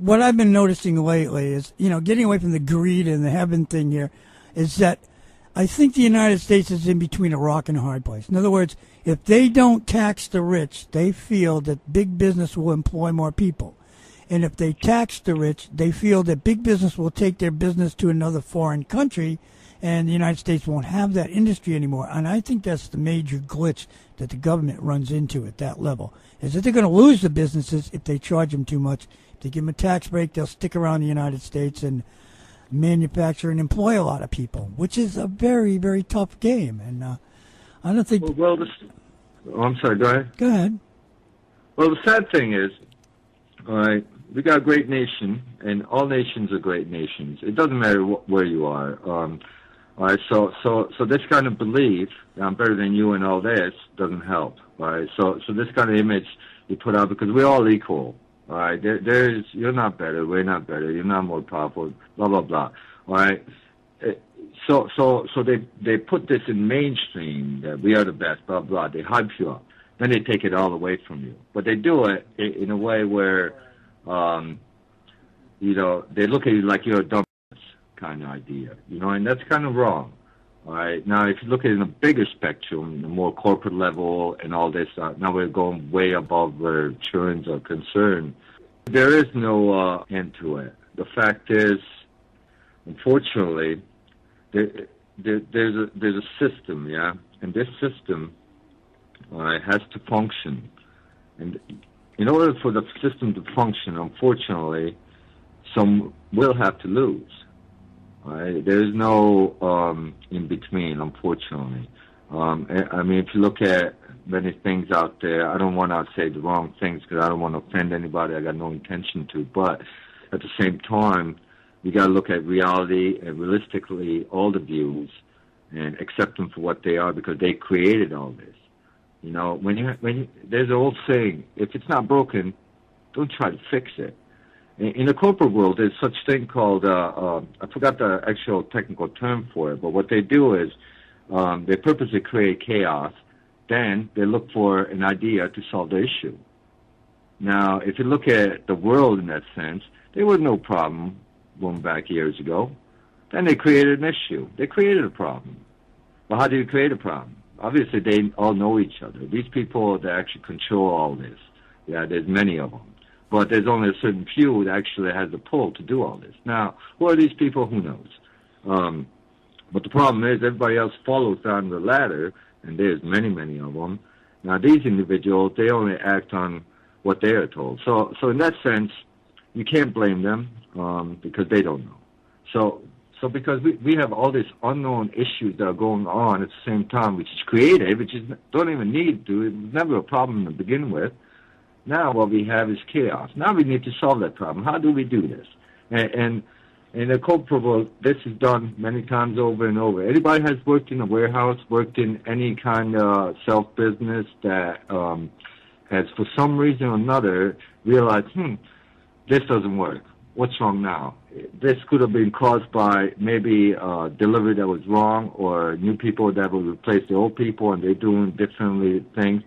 what I've been noticing lately is, getting away from the greed and the heaven thing here, is that I think the United States is in between a rock and a hard place. In other words, if they don't tax the rich, they feel that big business will employ more people. And if they tax the rich, they feel that big business will take their business to another foreign country, and the United States won't have that industry anymore. And I think that's the major glitch that the government runs into at that level, is that they're going to lose the businesses if they charge them too much. If they give them a tax break, they'll stick around the United States and manufacture and employ a lot of people, which is a very, very tough game. And I don't think... I'm sorry, go ahead. Go ahead. Well, the sad thing is, all right, we got a great nation, and all nations are great nations. It doesn't matter where you are. All right, so this kind of belief that I'm better than you and all this doesn't help. All right, so this kind of image you put out, because we're all equal. All right, you're not better, we're not better, you're not more powerful, blah blah blah. All right, so they put this in mainstream that we are the best, blah blah. They hype you up, then they take it all away from you. But they do it in a way where, they look at you like you're a dumb kind of idea, and that's kind of wrong. All right, now if you look at it in a bigger spectrum, the more corporate level and all this, now we're going way above where children are concerned. There is no end to it. The fact is, unfortunately, there's a system, yeah, and this system has to function. And in order for the system to function, unfortunately, some will have to lose. Right? There's no in between, unfortunately. I mean, if you look at many things out there, I don't want to say the wrong things because I don't want to offend anybody. I got no intention to. But at the same time, you got to look at reality and realistically all the views and accept them for what they are because they created all this. There's an old saying: if it's not broken, don't try to fix it. In the corporate world, there's such thing called, I forgot the actual technical term for it, but what they do is they purposely create chaos, then they look for an idea to solve the issue. Now, if you look at the world in that sense, there was no problem going back years ago. Then they created an issue. They created a problem. Well, how do you create a problem? Obviously, they all know each other. These people that actually control all this, yeah, there's many of them. But there's only a certain few that actually has the pull to do all this. Now, who are these people? Who knows? But the problem is everybody else follows down the ladder, and there's many, many of them. Now, these individuals, they only act on what they are told. So in that sense, you can't blame them because they don't know. So because we have all these unknown issues that are going on at the same time, which is creative, which is don't even need to. It was never a problem to begin with. Now what we have is chaos. Now we need to solve that problem. How do we do this? And in a corporate world, this is done many times over and over. Anybody has worked in a warehouse, worked in any kind of self-business that has, for some reason or another, realized, this doesn't work. What's wrong now? This could have been caused by maybe delivery that was wrong or new people that will replace the old people and they're doing differently things.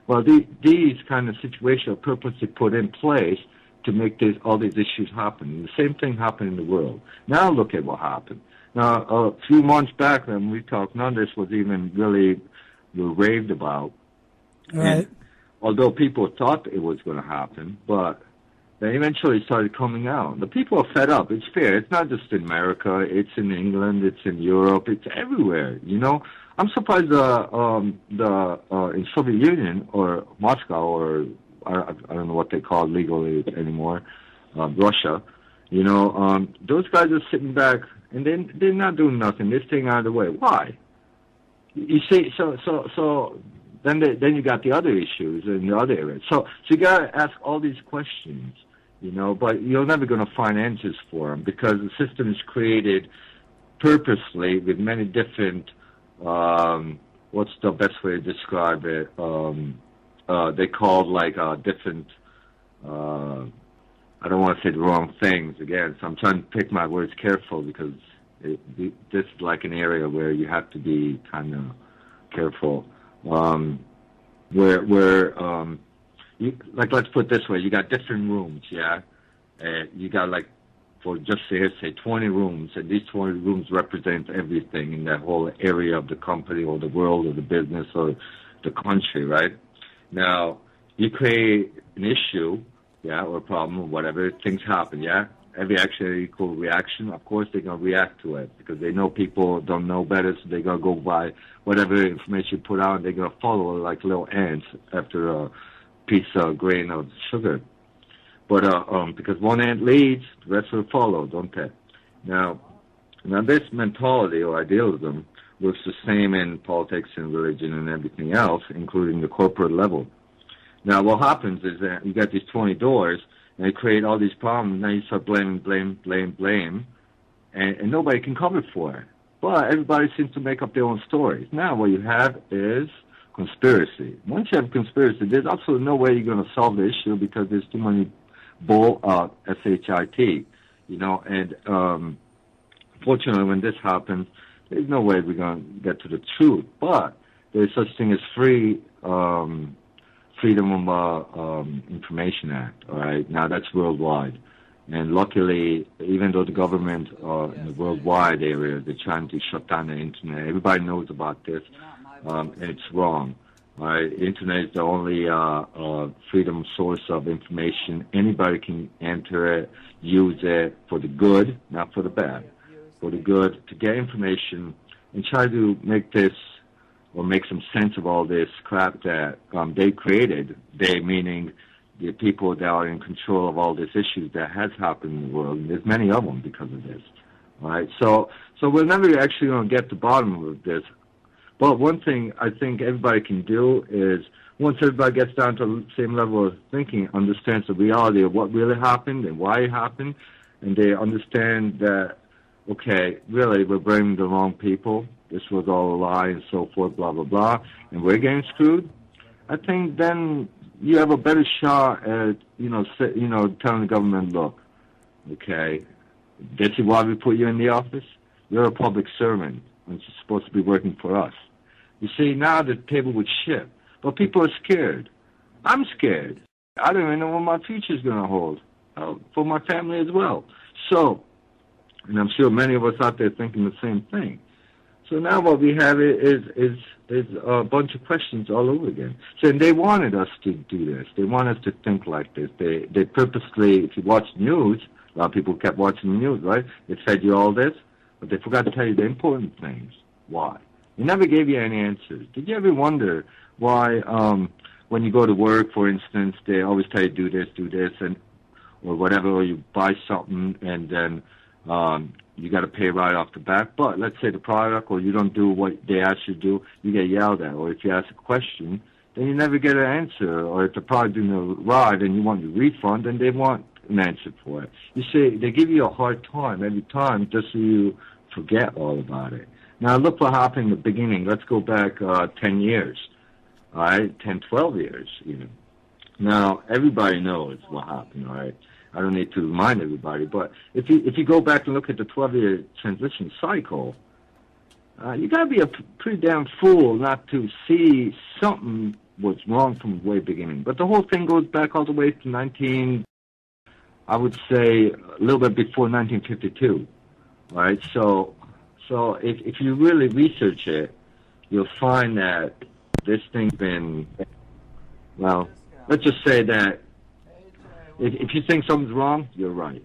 Well, these kind of situations are purposely put in place to make all these issues happen. The same thing happened in the world. Now look at what happened. Now, a few months back when we talked, none of this was even really raved about. Right. And although people thought it was going to happen, but they eventually started coming out. The people are fed up. It's fair. It's not just in America. It's in England. It's in Europe. It's everywhere, I'm surprised in Soviet Union or Moscow or I don't know what they call it legally anymore, Russia, those guys are sitting back and they're not doing nothing. They're staying out of the way. Why? You see, so then you got the other issues in the other areas. So you got to ask all these questions, but you're never going to find answers for them because the system is created purposely with many different. What's the best way to describe it? They called different, I don't want to say the wrong things again, so I'm trying to pick my words careful because this is like an area where you have to be kind of careful. Let's put it this way, you got different rooms, yeah? You got like, for just say 20 rooms, and these 20 rooms represent everything in that whole area of the company or the world or the business or the country, right? Now, you create an issue, or a problem or whatever, things happen, Every action equal reaction. Of course, they're going to react to it because they know people don't know better, so they're going to go by whatever information you put out, and they're going to follow like little ants after a piece of grain of sugar. But because one ant leads, the rest will follow, don't they? Now this mentality or idealism works the same in politics and religion and everything else, including the corporate level. Now, what happens is that you got these 20 doors, and they create all these problems. Now you start blame, and nobody can cover for it. But everybody seems to make up their own stories. Now, what you have is conspiracy. Once you have conspiracy, there's absolutely no way you're going to solve the issue because there's too many S-H-I-T, and fortunately when this happens, there's no way we're going to get to the truth. But there's such thing as Freedom of Information Act, all right? Now that's worldwide. And luckily, even though the government in the worldwide area, they're trying to shut down the internet, everybody knows about this, and it's wrong. All right, the internet is the only freedom source of information. Anybody can enter it, use it for the good, not for the bad. For the good, to get information and try to make this or make some sense of all this crap that they created. They meaning the people that are in control of all these issues that has happened in the world. And there's many of them because of this. All right, so we're never actually going to get to the bottom of this. But one thing I think everybody can do is, once everybody gets down to the same level of thinking, understands the reality of what really happened and why it happened, and they understand that, okay, really, we're blaming the wrong people, this was all a lie and so forth, blah, blah, blah, and we're getting screwed, I think then you have a better shot at, telling the government, look, okay, this is why we put you in the office. You're a public servant, and you're supposed to be working for us. You see, now the table would shift. But people are scared. I'm scared. I don't even know what my future is going to hold for my family as well. So, and I'm sure many of us out there thinking the same thing. So now what we have is a bunch of questions all over again. So and they wanted us to do this. They want us to think like this. They purposely, if you watch news, a lot of people kept watching the news, right? They fed you all this, but they forgot to tell you the important things. Why? They never gave you any answers. Did you ever wonder why, when you go to work, for instance, they always tell you do this, and or whatever, or you buy something and then you got to pay right off the bat. But let's say the product, or you don't do what they ask you to do, you get yelled at. Or if you ask a question, then you never get an answer. Or if the product didn't arrive and you want a refund, then they want an answer for it. You see, they give you a hard time every time just so you forget all about it. Now, look what happened in the beginning. Let's go back 10 years, all right, 10, 12 years even. Now, everybody knows what happened, all right? I don't need to remind everybody, but if you go back and look at the 12-year transition cycle, you got to be a pretty damn fool not to see something was wrong from the way beginning. But the whole thing goes back all the way to I would say a little bit before 1952, all right? So if you really research it, you'll find that this thing's been, well, let's just say that if you think something's wrong, you're right.